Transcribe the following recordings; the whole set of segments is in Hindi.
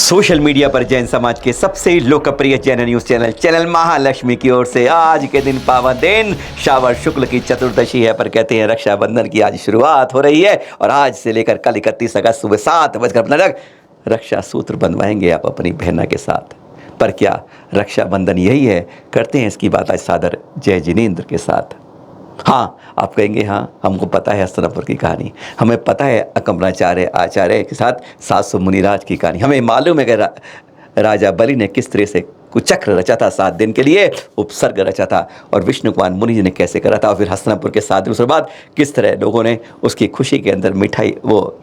सोशल मीडिया पर जैन समाज के सबसे लोकप्रिय जैन न्यूज चैनल महालक्ष्मी की ओर से आज के दिन पावन दिन श्रावण शुक्ल की चतुर्दशी है, पर कहते हैं रक्षाबंधन की आज शुरुआत हो रही है और आज से लेकर कल 31 अगस्त सुबह 7:15 रक्षा सूत्र बनवाएंगे आप अपनी बहना के साथ। पर क्या रक्षाबंधन यही है? करते हैं इसकी बात आज सादर जय जिनेंद्र के साथ। हाँ, आप कहेंगे हाँ, हमको पता है हस्तिनापुर की कहानी, हमें पता है अकमराचार्य आचार्य के साथ 700 मुनिराज की कहानी, हमें मालूम है कि राजा बलि ने किस तरह से कुचक्र रचा था, 7 दिन के लिए उपसर्ग रचा था और विष्णु कुमार मुनि जी ने कैसे करा था, और फिर हस्तिनापुर के 7 दिनों बाद किस तरह लोगों ने उसकी खुशी के अंदर मिठाई वो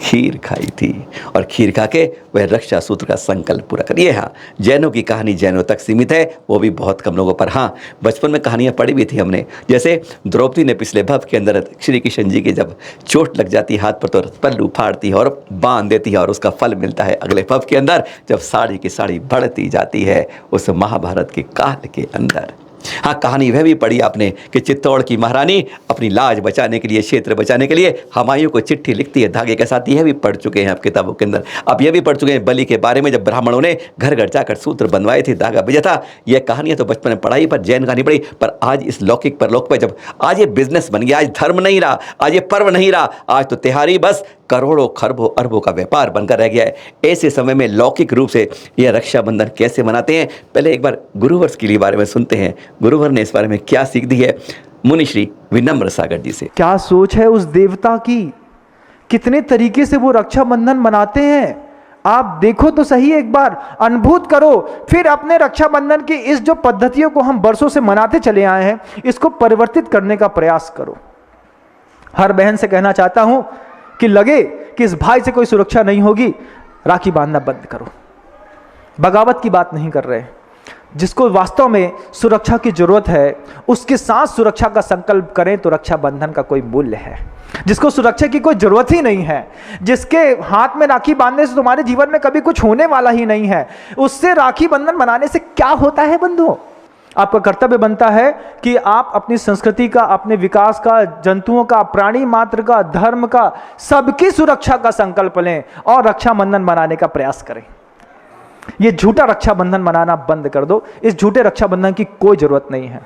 खीर खाई थी और खीर खा के वह रक्षा सूत्र का संकल्प पूरा करिए। हाँ, जैनों की कहानी जैनों तक सीमित है, वो भी बहुत कम लोगों पर। हाँ, बचपन में कहानियाँ पढ़ी भी थी हमने, जैसे द्रौपदी ने पिछले भव के अंदर श्री कृष्ण जी की जब चोट लग जाती हाथ पर तो पल्लू फाड़ती है और बांध देती है और उसका फल मिलता है अगले भव के अंदर जब साड़ी की साड़ी बढ़ती जाती है उस महाभारत के काल के अंदर। हाँ, कहानी वह भी पढ़ी आपने कि चित्तौड़ की महारानी अपनी लाज बचाने के लिए, क्षेत्र बचाने के लिए हुमायूं को चिट्ठी लिखती है धागे के साथ। यह भी पढ़ चुके हैं आप किताबों के अंदर। अब यह भी पढ़ चुके हैं बलि के बारे में, जब ब्राह्मणों ने घर घर जाकर सूत्र बनवाए थे, धागा भेजा था। यह कहानियां तो बचपन में पढ़ाई, पर जैन कहानी पढ़ी। पर आज इस लौकिक परलोक पर जब आज ये बिजनेस बन गया, आज धर्म नहीं रहा, आज ये पर्व नहीं रहा, आज तो त्योहारी बस करोड़ों खरबों अरबों का व्यापार बनकर रह गया है। ऐसे समय में लौकिक रूप से यह रक्षाबंधन कैसे मनाते हैं, पहले एक बार गुरुवर के लिए बारे में सुनते हैं। गुरुवर ने इस बारे में क्या सीख दी है मुनि श्री विनम्र सागर जी से। क्या सोच है उस देवता की, कितने तरीके से वो रक्षाबंधन मनाते हैं। आप देखो तो सही, एक बार अनुभूत करो, फिर अपने रक्षाबंधन की इस जो पद्धतियों को हम बरसों से मनाते चले आए हैं, इसको परिवर्तित करने का प्रयास करो। हर बहन से कहना चाहता हूं कि लगे कि इस भाई से कोई सुरक्षा नहीं होगी, राखी बांधना बंद करो। बगावत की बात नहीं कर रहे, जिसको वास्तव में सुरक्षा की जरूरत है उसके साथ सुरक्षा का संकल्प करें तो रक्षाबंधन का कोई मूल्य है। जिसको सुरक्षा की कोई जरूरत ही नहीं है, जिसके हाथ में राखी बांधने से तुम्हारे जीवन में कभी कुछ होने वाला ही नहीं है, उससे राखी बंधन मनाने से क्या होता है बंधुओं? आपका कर्तव्य बनता है कि आप अपनी संस्कृति का, अपने विकास का, जंतुओं का, प्राणी मात्र का, धर्म का, सबकी सुरक्षा का संकल्प लें और रक्षाबंधन मनाने का प्रयास करें। यह झूठा रक्षाबंधन मनाना बंद कर दो। इस झूठे रक्षाबंधन की कोई जरूरत नहीं है।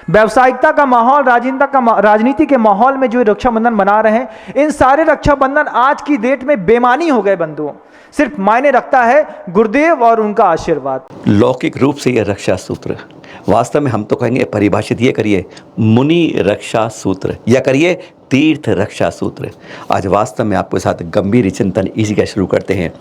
व्यावसायिकता का माहौल, राजनीति के माहौल में जो रक्षाबंधन मना रहे हैं, इन सारे रक्षाबंधन आज की डेट में बेमानी हो गए बंधुओं। सिर्फ मायने रखता है गुरुदेव और उनका आशीर्वाद। लौकिक रूप से यह रक्षा सूत्र, वास्तव में हम तो कहेंगे परिभाषित ये करिए मुनि रक्षा सूत्र या करिए तीर्थ रक्षा सूत्र। आज वास्तव में आपके साथ गंभीर चिंतन इसी का शुरू करते हैं।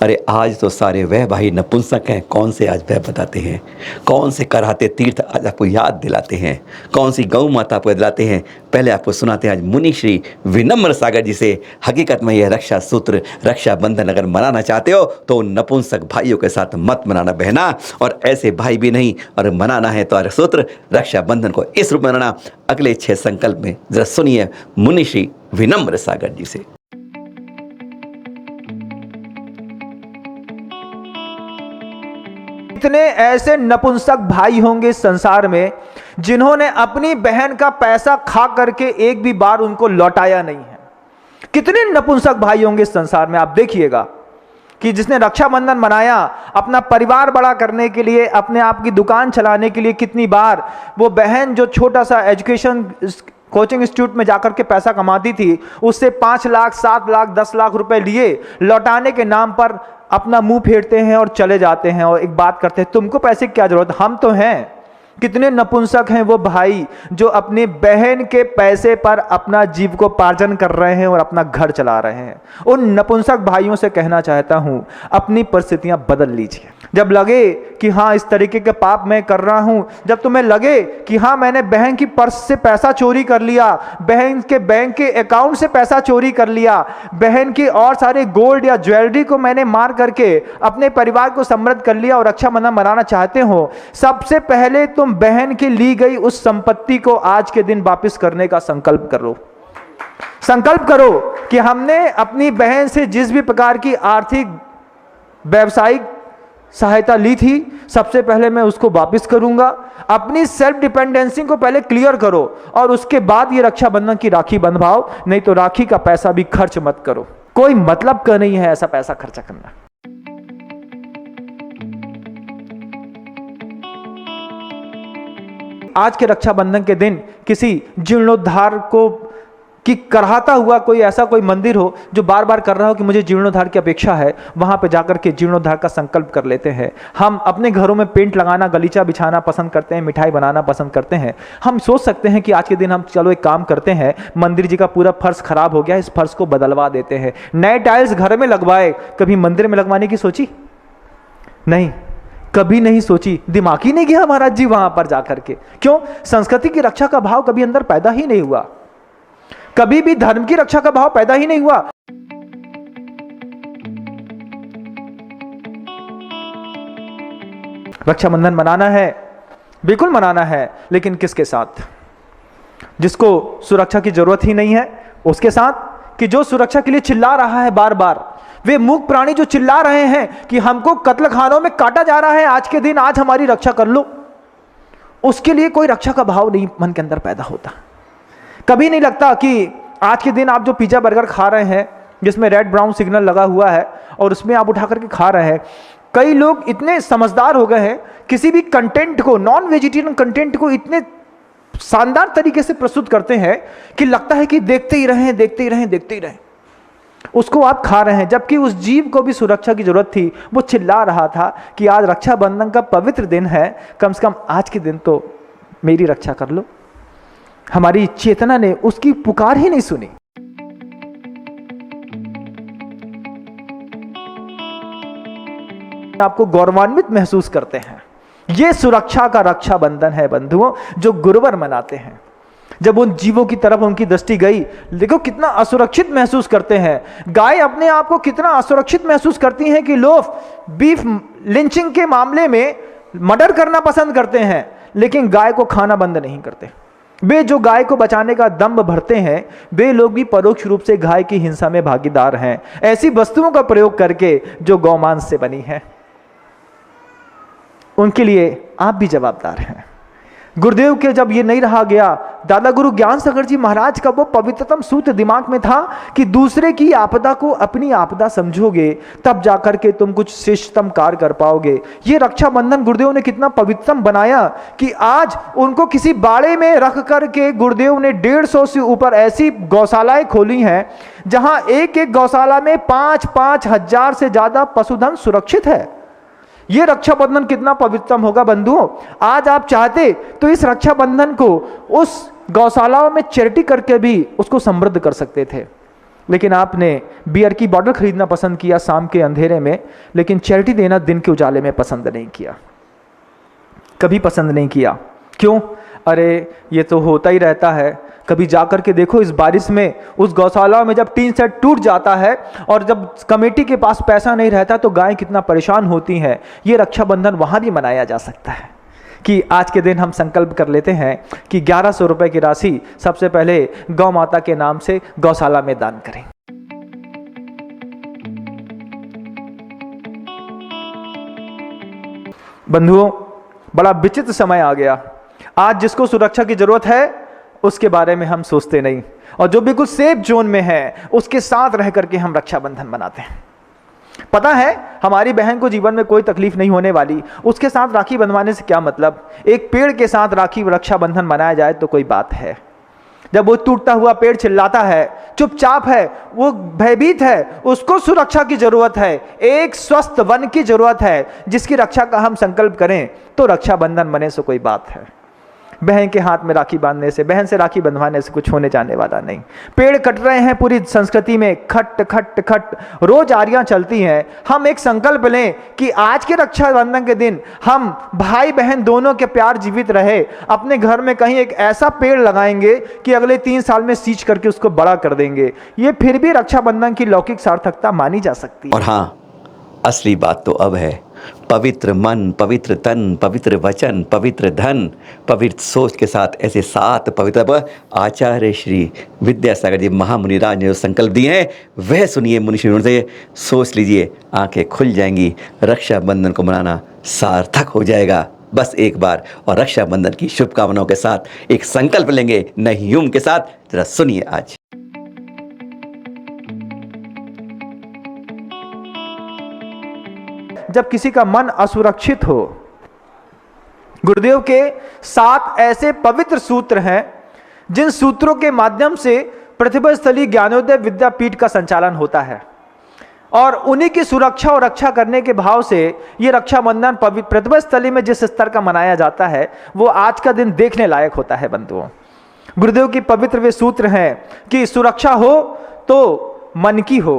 अरे आज तो सारे वह भाई नपुंसक हैं, कौन से आज वह बताते हैं, कौन से कराते तीर्थ आज आपको याद दिलाते हैं, कौन सी गौ माता आपको दिलाते हैं। पहले आपको सुनाते हैं आज मुनि श्री विनम्र सागर जी से। हकीकत में यह रक्षा सूत्र, रक्षाबंधन अगर मनाना चाहते हो तो नपुंसक भाइयों के साथ मत मनाना बहना, और ऐसे भाई भी नहीं। और मनाना है तो सूत्र रक्षाबंधन को इस रूप में मनाना। अगले 6 संकल्प में जरा सुनिए मुनि श्री विनम्र सागर जी से। इतने ऐसे नपुंसक भाई होंगे इस संसार में जिन्होंने अपनी बहन का पैसा खा करके एक भी बार उनको लौटाया नहीं है। कितने नपुंसक भाई होंगे इस संसार में, आप देखिएगा कि जिसने रक्षाबंधन मनाया अपना परिवार बड़ा करने के लिए, अपने आप की दुकान चलाने के लिए, कितनी बार वो बहन जो छोटा सा एजुकेशन कोचिंग इंस्टीट्यूट में जाकर के पैसा कमाती थी, उससे 5 लाख, 7 लाख, 10 लाख रुपए लिए लौटाने के नाम पर अपना मुंह फेरते हैं और चले जाते हैं और एक बात करते हैं, तुमको पैसे की क्या जरूरत, हम तो हैं। कितने नपुंसक हैं वो भाई जो अपनी बहन के पैसे पर अपना जीविकोपार्जन कर रहे हैं और अपना घर चला रहे हैं। उन नपुंसक भाइयों से कहना चाहता हूं, अपनी परिस्थितियां बदल लीजिए। जब लगे कि हाँ इस तरीके के पाप मैं कर रहा हूं, जब तुम्हें लगे कि हाँ मैंने बहन की पर्स से पैसा चोरी कर लिया, बहन के बैंक के अकाउंट से पैसा चोरी कर लिया, बहन की और सारे गोल्ड या ज्वेलरी को मैंने मार करके अपने परिवार को समृद्ध कर लिया और रक्षाबंधन मनाना चाहते हो, सबसे पहले तुम बहन की ली गई उस संपत्ति को आज के दिन वापस करने का संकल्प करो। संकल्प करो कि हमने अपनी बहन से जिस भी प्रकार की आर्थिक व्यावसायिक सहायता ली थी, सबसे पहले मैं उसको वापस करूंगा। अपनी सेल्फ डिपेंडेंसी को पहले क्लियर करो और उसके बाद ये रक्षाबंधन की राखी बंधवाओ, नहीं तो राखी का पैसा भी खर्च मत करो। कोई मतलब का नहीं है ऐसा पैसा खर्चा करना। आज के रक्षाबंधन के दिन किसी जीर्णोद्धार को कि कराता हुआ कोई ऐसा कोई मंदिर हो जो बार बार कर रहा हो कि मुझे जीर्णोद्धार की अपेक्षा है, वहां पे जाकर के जीर्णोद्धार का संकल्प कर लेते हैं। हम अपने घरों में पेंट लगाना, गलीचा बिछाना पसंद करते हैं, मिठाई बनाना पसंद करते हैं। हम सोच सकते हैं कि आज के दिन हम चलो एक काम करते हैं, मंदिर जी का पूरा फर्श खराब हो गया, इस फर्श को बदलवा देते हैं, नए टाइल्स घर में लगवाए। कभी मंदिर में लगवाने की सोची? नहीं, कभी नहीं सोची, दिमाग ही नहीं गया महाराज जी वहां पर जाकर के। क्यों? संस्कृति की रक्षा का भाव कभी अंदर पैदा ही नहीं हुआ, कभी भी धर्म की रक्षा का भाव पैदा ही नहीं हुआ। रक्षाबंधन मनाना है, बिल्कुल मनाना है, लेकिन किसके साथ? जिसको सुरक्षा की जरूरत ही नहीं है उसके साथ, कि जो सुरक्षा के लिए चिल्ला रहा है बार बार। वे मूक प्राणी जो चिल्ला रहे हैं कि हमको कत्ल खानों में काटा जा रहा है आज के दिन, आज हमारी रक्षा कर लो, उसके लिए कोई रक्षा का भाव नहीं मन के अंदर पैदा होता। कभी नहीं लगता कि आज के दिन आप जो पिज्जा बर्गर खा रहे हैं जिसमें रेड ब्राउन सिग्नल लगा हुआ है और उसमें आप उठा करके खा रहे हैं, कई लोग इतने समझदार हो गए हैं, किसी भी कंटेंट को, नॉन वेजिटेरियन कंटेंट को इतने शानदार तरीके से प्रस्तुत करते हैं कि लगता है कि देखते ही रहें, देखते ही रहें, देखते ही रहें। उसको आप खा रहे हैं, जबकि उस जीव को भी सुरक्षा की जरूरत थी। वो चिल्ला रहा था कि आज रक्षाबंधन का पवित्र दिन है, कम से कम आज के दिन तो मेरी रक्षा कर लो। हमारी चेतना ने उसकी पुकार ही नहीं सुनी। आपको गौरवान्वित महसूस करते हैं। यह सुरक्षा का रक्षाबंधन है बंधुओं, जो गुरुवर मनाते हैं। जब उन जीवों की तरफ उनकी दृष्टि गई, देखो कितना असुरक्षित महसूस करते हैं। गाय अपने आप को कितना असुरक्षित महसूस करती हैं कि लोग बीफ लिंचिंग के मामले में मर्डर करना पसंद करते हैं, लेकिन गाय को खाना बंद नहीं करते। वे जो गाय को बचाने का दम्भ भरते हैं, वे लोग भी परोक्ष रूप से गाय की हिंसा में भागीदार हैं, ऐसी वस्तुओं का प्रयोग करके जो गौमांस से बनी है। उनके लिए आप भी जवाबदार हैं। गुरुदेव के जब ये नहीं रहा गया, दादा गुरु ज्ञान सागर जी महाराज का वो पवित्रतम सूत्र दिमाग में था कि दूसरे की आपदा को अपनी आपदा समझोगे तब जाकर के तुम कुछ श्रेष्ठतम कार्य कर पाओगे। ये रक्षाबंधन गुरुदेव ने कितना पवित्रतम बनाया कि आज उनको किसी बाड़े में रख करके गुरुदेव ने 150 से ऊपर ऐसी गौशालाएं खोली हैं जहां एक एक गौशाला में 5-5 हजार से ज्यादा पशुधन सुरक्षित है। यह रक्षाबंधन कितना पवित्रतम होगा बंधुओं। आज आप चाहते तो इस रक्षाबंधन को उस गौशालाओं में चैरिटी करके भी उसको समृद्ध कर सकते थे, लेकिन आपने बियर की बॉटल खरीदना पसंद किया शाम के अंधेरे में, लेकिन चैरिटी देना दिन के उजाले में पसंद नहीं किया, कभी पसंद नहीं किया। क्यों? अरे ये तो होता ही रहता है। कभी जाकर के देखो इस बारिश में उस गौशाला में जब टीन सेट टूट जाता है और जब कमेटी के पास पैसा नहीं रहता तो गायें कितना परेशान होती हैं। ये रक्षाबंधन वहाँ भी मनाया जा सकता है कि आज के दिन हम संकल्प कर लेते हैं कि 1100 रुपये की राशि सबसे पहले गौ माता के नाम से गौशाला में दान करें। बंधुओं, बड़ा विचित्र समय आ गया। आज जिसको सुरक्षा की जरूरत है उसके बारे में हम सोचते नहीं, और जो बिल्कुल सेफ जोन में है उसके साथ रह करके हम रक्षाबंधन मनाते हैं। पता है हमारी बहन को जीवन में कोई तकलीफ नहीं होने वाली, उसके साथ राखी बंधवाने से क्या मतलब। एक पेड़ के साथ राखी रक्षाबंधन मनाया जाए तो कोई बात है। जब वो टूटता हुआ पेड़ चिल्लाता है, चुपचाप है, वो भयभीत है, उसको सुरक्षा की जरूरत है। एक स्वस्थ वन की जरूरत है जिसकी रक्षा का हम संकल्प करें तो रक्षाबंधन मने से कोई बात है। बहन के हाथ में राखी बांधने से, बहन से राखी बंधवाने से कुछ होने जाने वाला नहीं। पेड़ कट रहे हैं पूरी संस्कृति में, खट खट खट रोज आरियां चलती हैं। हम एक संकल्प लें कि आज के रक्षाबंधन के दिन हम भाई बहन दोनों के प्यार जीवित रहे। अपने घर में कहीं एक ऐसा पेड़ लगाएंगे कि अगले 3 साल में सींच करके उसको बड़ा कर देंगे। ये फिर भी रक्षाबंधन की लौकिक सार्थकता मानी जा सकती है। और हाँ, असली बात तो अब है, पवित्र मन, पवित्र तन, पवित्र वचन, पवित्र धन, पवित्र सोच के साथ ऐसे 7 पवित्र आचार्य श्री विद्यासागर जी महामुनिराज ने जो संकल्प दिए हैं वह सुनिए मुनिश्रियों से, सोच लीजिए, आंखें खुल जाएंगी, रक्षाबंधन को मनाना सार्थक हो जाएगा बस एक बार। और रक्षाबंधन की शुभकामनाओं के साथ एक संकल्प लेंगे नई उम्र के साथ। जरा सुनिए आज। जब किसी का मन असुरक्षित हो गुरुदेव के 7 ऐसे पवित्र सूत्र हैं जिन सूत्रों के माध्यम से प्रतिभा स्थली ज्ञानोदय विद्यापीठ का संचालन होता है, और उन्हीं की सुरक्षा और रक्षा करने के भाव से ये रक्षाबंधन प्रतिभा स्थली में जिस स्तर का मनाया जाता है वो आज का दिन देखने लायक होता है बंधुओं। गुरुदेव की पवित्र वे सूत्र हैं कि सुरक्षा हो तो मन की हो,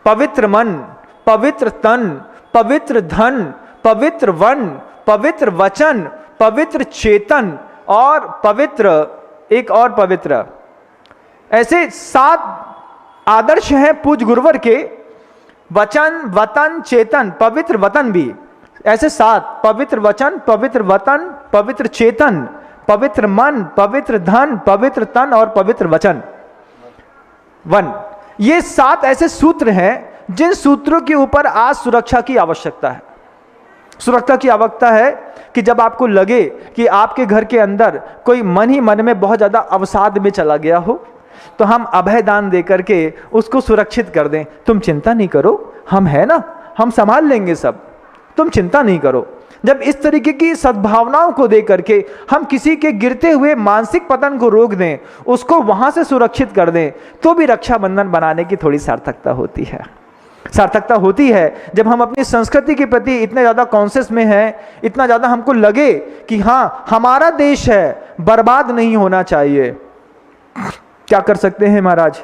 पवित्र मन, पवित्र तन, पवित्र धन, पवित्र वन, पवित्र वचन, पवित्र चेतन और पवित्र एक और पवित्र, ऐसे 7 आदर्श हैं पूज गुरुवर के। वचन, वतन, चेतन, पवित्र वतन भी, ऐसे 7 पवित्र वचन, पवित्र वतन, पवित्र चेतन, पवित्र मन, पवित्र धन, पवित्र तन और पवित्र वचन वन। ये 7 ऐसे सूत्र हैं जिन सूत्रों के ऊपर आज सुरक्षा की आवश्यकता है। सुरक्षा की आवश्यकता है कि जब आपको लगे कि आपके घर के अंदर कोई मन ही मन में बहुत ज्यादा अवसाद में चला गया हो, तो हम अभय दान दे करके उसको सुरक्षित कर दें। तुम चिंता नहीं करो, हम है ना, हम संभाल लेंगे सब, तुम चिंता नहीं करो। जब इस तरीके की सद्भावनाओं को दे करके हम किसी के गिरते हुए मानसिक पतन को रोक दें, उसको वहां से सुरक्षित कर दें, तो भी रक्षाबंधन बनाने की थोड़ी सार्थकता होती है। सार्थकता होती है जब हम अपनी संस्कृति के प्रति इतने ज़्यादा कॉन्शियस में हैं, इतना ज़्यादा हमको लगे कि हाँ हमारा देश है, बर्बाद नहीं होना चाहिए। क्या कर सकते हैं महाराज?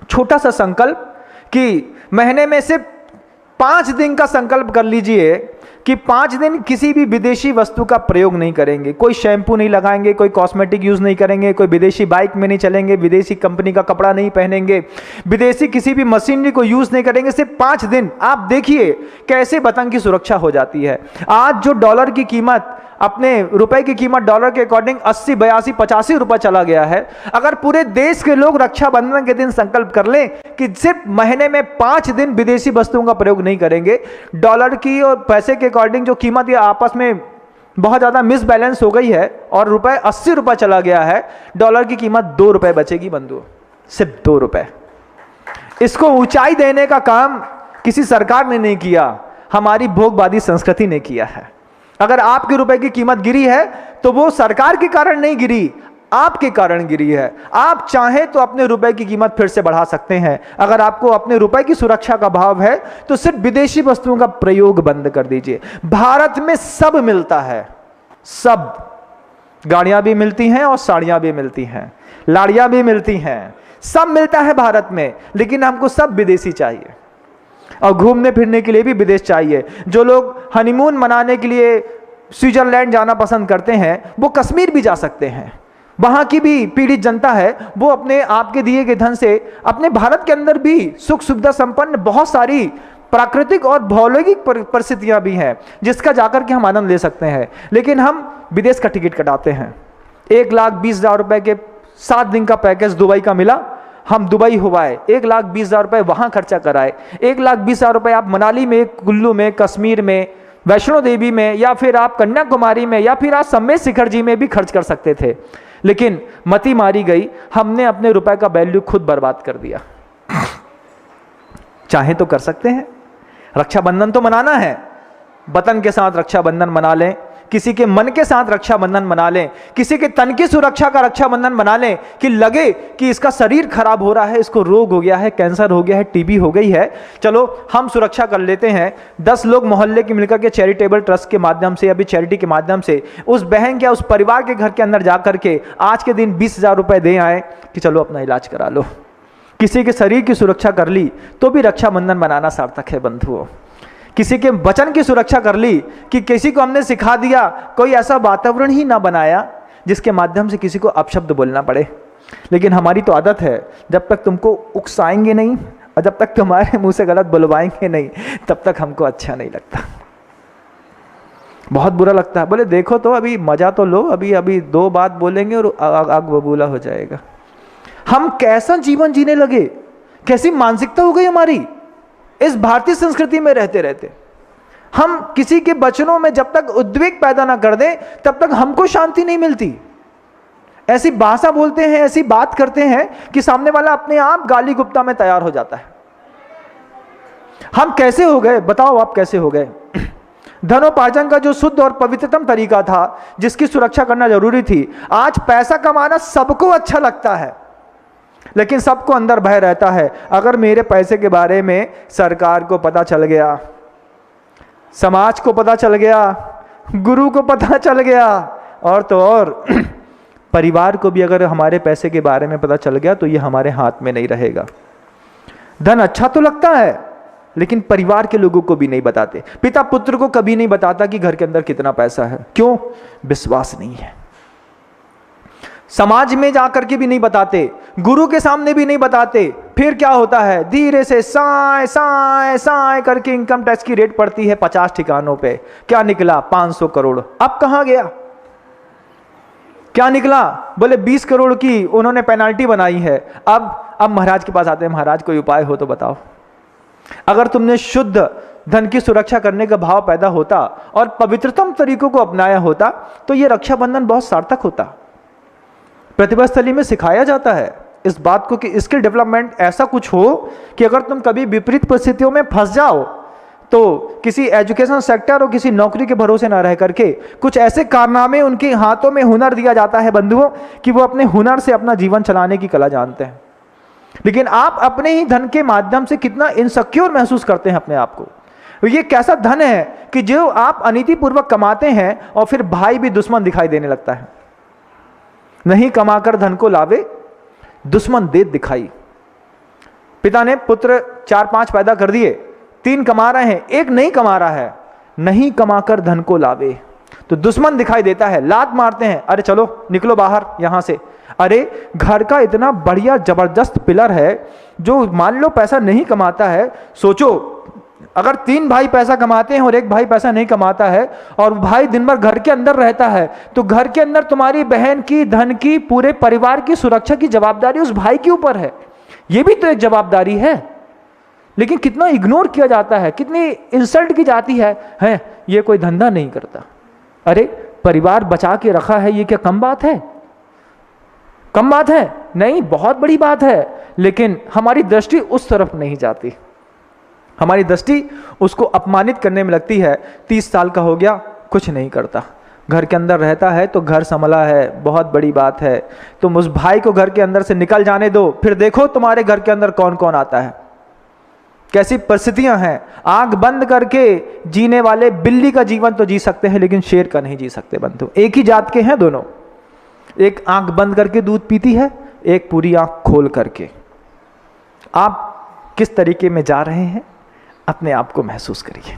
छोटा सा संकल्प कि महीने में से 5 दिन का संकल्प कर लीजिए कि 5 दिन किसी भी विदेशी वस्तु का प्रयोग नहीं करेंगे। कोई शैम्पू नहीं लगाएंगे, कोई कॉस्मेटिक यूज नहीं करेंगे, कोई विदेशी बाइक में नहीं चलेंगे, विदेशी कंपनी का कपड़ा नहीं पहनेंगे, विदेशी किसी भी मशीनरी को यूज नहीं करेंगे। सिर्फ 5 दिन आप देखिए कैसे वतन की सुरक्षा हो जाती है। आज जो डॉलर की कीमत, अपने रुपए की कीमत डॉलर के अकॉर्डिंग 80, 82, 85 रुपए चला गया है। अगर पूरे देश के लोग रक्षाबंधन के दिन संकल्प कर लें कि सिर्फ महीने में 5 दिन विदेशी वस्तुओं का प्रयोग नहीं करेंगे, डॉलर की और पैसे के अकॉर्डिंग जो कीमत ये आपस में बहुत ज़्यादा मिसबैलेंस हो गई है और रुपए 80 रुपए चला गया है, डॉलर की कीमत 2 रुपए बचेगी बंधु, सिर्फ 2 रुपए। इसको ऊंचाई देने का काम किसी सरकार ने नहीं किया, हमारी भोगवादी संस्कृति ने किया है। अगर आपके रुपए की कीमत गिरी है तो वो सरकार के कारण नहीं गिरी, आपके कारण गिरी है। आप चाहें तो अपने रुपए की कीमत फिर से बढ़ा सकते हैं। अगर आपको अपने रुपए की सुरक्षा का भाव है तो सिर्फ विदेशी वस्तुओं का प्रयोग बंद कर दीजिए। भारत में सब मिलता है, सब, गाड़ियां भी मिलती हैं और साड़ियां भी मिलती हैं, लाड़ियां भी मिलती हैं, सब मिलता है भारत में, लेकिन हमको सब विदेशी चाहिए। और घूमने फिरने के लिए भी विदेश चाहिए। जो लोग हनीमून मनाने के लिए स्विट्जरलैंड जाना पसंद करते हैं वो कश्मीर भी जा सकते हैं। वहाँ की भी पीड़ित जनता है, वो अपने आप के दिए गए धन से अपने भारत के अंदर भी सुख सुविधा संपन्न बहुत सारी प्राकृतिक और भौगोलिक परिस्थितियाँ भी हैं जिसका जाकर के हम आनंद ले सकते हैं। लेकिन हम विदेश का टिकट कटाते हैं। 1,20,000 रुपए के 7 दिन का पैकेज दुबई का मिला, हम दुबई हुआए, 1,20,000 रुपए वहाँ खर्चा कराए। 1,20,000 रुपए आप मनाली में, कुल्लू में, कश्मीर में, वैष्णो देवी में, या फिर आप कन्याकुमारी में, या फिर आप सम्मेत शिखर जी में भी खर्च कर सकते थे। लेकिन मती मारी गई, हमने अपने रुपए का वैल्यू खुद बर्बाद कर दिया। चाहे तो कर सकते हैं, रक्षाबंधन तो मनाना है, वतन के साथ रक्षाबंधन मना लें, किसी के मन के साथ रक्षाबंधन मना लें, किसी के तन की सुरक्षा का रक्षाबंधन मना लें कि लगे कि इसका शरीर खराब हो रहा है, इसको रोग हो गया है, कैंसर हो गया है, टीबी हो गई है, चलो हम सुरक्षा कर लेते हैं। 10 लोग मोहल्ले के मिलकर के चैरिटेबल ट्रस्ट के माध्यम से, अभी चैरिटी के माध्यम से उस बहन या उस परिवार के घर के अंदर जा करके आज के दिन 20,000 रुपए दे आए कि चलो अपना इलाज करा लो। किसी के शरीर की सुरक्षा कर ली तो भी रक्षाबंधन मनाना सार्थक है बंधुओं। किसी के वचन की सुरक्षा कर ली कि किसी को हमने सिखा दिया, कोई ऐसा वातावरण ही ना बनाया जिसके माध्यम से किसी को अपशब्द बोलना पड़े। लेकिन हमारी तो आदत है, जब तक तुमको उकसाएंगे नहीं और जब तक तुम्हारे मुंह से गलत बुलवाएंगे नहीं तब तक हमको अच्छा नहीं लगता, बहुत बुरा लगता है। बोले देखो तो अभी मजा तो लो, अभी अभी 2 बात बोलेंगे और आग बबूला हो जाएगा। हम कैसा जीवन जीने लगे, कैसी मानसिकता हो गई हमारी इस भारतीय संस्कृति में रहते रहते। हम किसी के वचनों में जब तक उद्वेग पैदा ना कर दें तब तक हमको शांति नहीं मिलती। ऐसी भाषा बोलते हैं, ऐसी बात करते हैं कि सामने वाला अपने आप गाली गुप्ता में तैयार हो जाता है। हम कैसे हो गए, बताओ आप कैसे हो गए? धनोपार्जन का जो शुद्ध और पवित्रतम तरीका था, जिसकी सुरक्षा करना जरूरी थी, आज पैसा कमाना सबको अच्छा लगता है, लेकिन सबको अंदर भय रहता है, अगर मेरे पैसे के बारे में सरकार को पता चल गया, समाज को पता चल गया, गुरु को पता चल गया, और तो और परिवार को भी अगर हमारे पैसे के बारे में पता चल गया तो ये हमारे हाथ में नहीं रहेगा। धन अच्छा तो लगता है, लेकिन परिवार के लोगों को भी नहीं बताते। पिता पुत्र को कभी नहीं बताता कि घर के अंदर कितना पैसा है। क्यों? विश्वास नहीं है। समाज में जाकर के भी नहीं बताते, गुरु के सामने भी नहीं बताते। फिर क्या होता है? धीरे से साए साए साए करके इनकम टैक्स की रेट पड़ती है 50 ठिकानों पे। क्या निकला? 500 करोड़। अब कहां गया? क्या निकला? बोले 20 करोड़ की उन्होंने पेनाल्टी बनाई है। अब महाराज के पास आते हैं, महाराज कोई उपाय हो तो बताओ। अगर तुमने शुद्ध धन की सुरक्षा करने का भाव पैदा होता और पवित्रतम तरीकों को अपनाया होता तो यह रक्षाबंधन बहुत सार्थक होता। प्रतिभा स्थली में सिखाया जाता है इस बात को कि स्किल डेवलपमेंट ऐसा कुछ हो कि अगर तुम कभी विपरीत परिस्थितियों में फंस जाओ तो किसी एजुकेशन सेक्टर और किसी नौकरी के भरोसे ना रह करके कुछ ऐसे कारनामे, उनके हाथों में हुनर दिया जाता है बंधुओं कि वो अपने हुनर से अपना जीवन चलाने की कला जानते हैं। लेकिन आप अपने ही धन के माध्यम से कितना इनसिक्योर महसूस करते हैं अपने आप को। ये कैसा धन है कि जो आप अनीतिपूर्वक कमाते हैं और फिर भाई भी दुश्मन दिखाई देने लगता है। नहीं कमाकर धन को लावे, दुश्मन दे दिखाई। पिता ने पुत्र 4-5 पैदा कर दिए, 3 कमा रहे हैं, 1 नहीं कमा रहा है। नहीं कमाकर धन को लावे तो दुश्मन दिखाई देता है, लात मारते हैं, अरे चलो निकलो बाहर यहां से। अरे घर का इतना बढ़िया जबरदस्त पिलर है जो मान लो पैसा नहीं कमाता है। सोचो अगर 3 भाई पैसा कमाते हैं और 1 भाई पैसा नहीं कमाता है और भाई दिन भर घर के अंदर रहता है, तो घर के अंदर तुम्हारी बहन की, धन की, पूरे परिवार की सुरक्षा की जवाबदारी उस भाई के ऊपर है। यह भी तो एक जवाबदारी है, लेकिन कितना इग्नोर किया जाता है, कितनी इंसल्ट की जाती है ये कोई धंधा नहीं करता। अरे परिवार बचा के रखा है, ये क्या कम बात है? कम बात है? नहीं, बहुत बड़ी बात है। लेकिन हमारी दृष्टि उस तरफ नहीं जाती, हमारी दृष्टि उसको अपमानित करने में लगती है। 30 साल का हो गया, कुछ नहीं करता, घर के अंदर रहता है तो घर संभला है, बहुत बड़ी बात है। तुम उस भाई को घर के अंदर से निकल जाने दो, फिर देखो तुम्हारे घर के अंदर कौन कौन आता है, कैसी परिस्थितियां हैं। आंख बंद करके जीने वाले बिल्ली का जीवन तो जी सकते हैं, लेकिन शेर का नहीं जी सकते बंधु। एक ही जात के हैं दोनों, एक आंख बंद करके दूध पीती है, एक पूरी आंख खोल करके। आप किस तरीके में जा रहे हैं, अपने आप को महसूस करिए।